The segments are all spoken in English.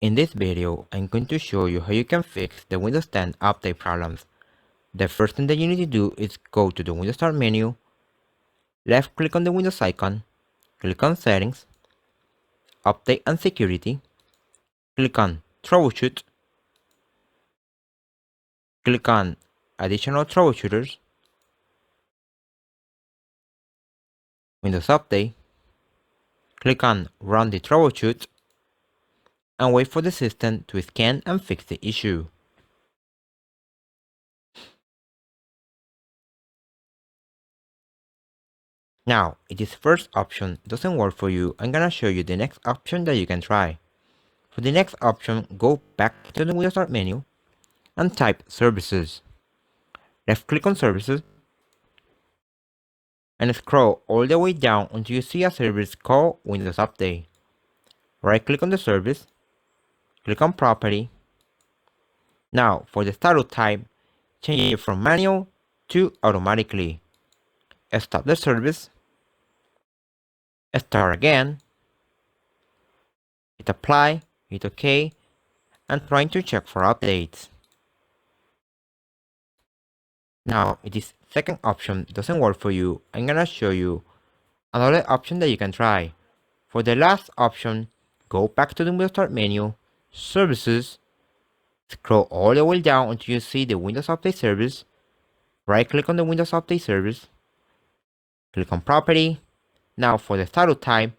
In this video, I'm going to show you how you can fix the Windows 10 update problems. The first thing that you need to do is go to the Windows Start menu, left click on the Windows icon, click on Settings, Update and Security, click on Troubleshoot, click on Additional Troubleshooters, Windows Update, click on Run the Troubleshoot, and wait for the system to scan and fix the issue. Now, if this first option doesn't work for you, I'm gonna show you the next option that you can try. For the next option, go back to the Windows Start menu and type Services. Left click on Services and scroll all the way down until you see a service called Windows Update. Right click on the service, click on Property. Now, for the status type, change it from manual to automatically. Stop the service, start again, hit apply, hit OK, and trying to check for updates. Now, if this second option doesn't work for you, I'm gonna show you another option that you can try. For the last option, go back to the Windows Start menu, Services, scroll all the way down until you see the Windows Update service, right click on the Windows Update service, click on Property. Now for the status type,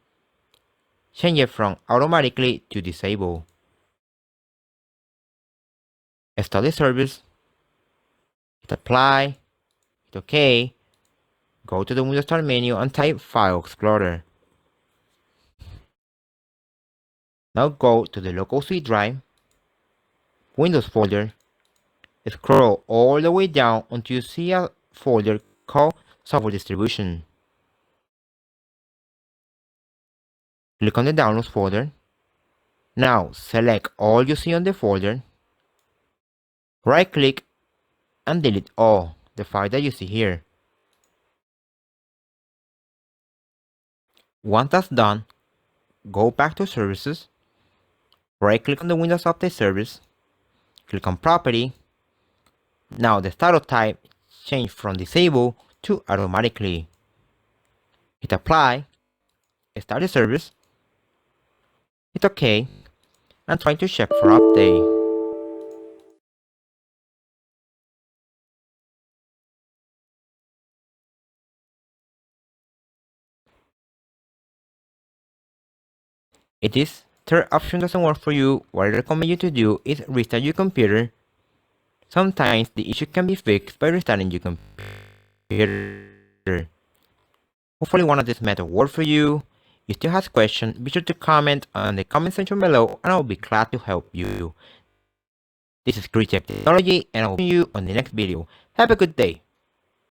change it from automatically to disable. Start the service, hit apply, hit OK, go to the Windows Start menu and type File Explorer. Now go to the local C drive, Windows folder, scroll all the way down until you see a folder called Software Distribution. Click on the Downloads folder. Now select all you see on the folder, right click and delete all the file that you see here. Once that's done, go back to Services, right click on the Windows Update service, click on Property. Now the status type change from disable to automatically. Hit apply, start the service, hit OK, and try to check for update. If this third option doesn't work for you, what I recommend you to do is restart your computer. Sometimes the issue can be fixed by restarting your computer. Hopefully one of these methods worked for you. If you still have questions, be sure to comment on the comment section below and I will be glad to help you. This is Chris Technology and I will see you on the next video. Have a good day.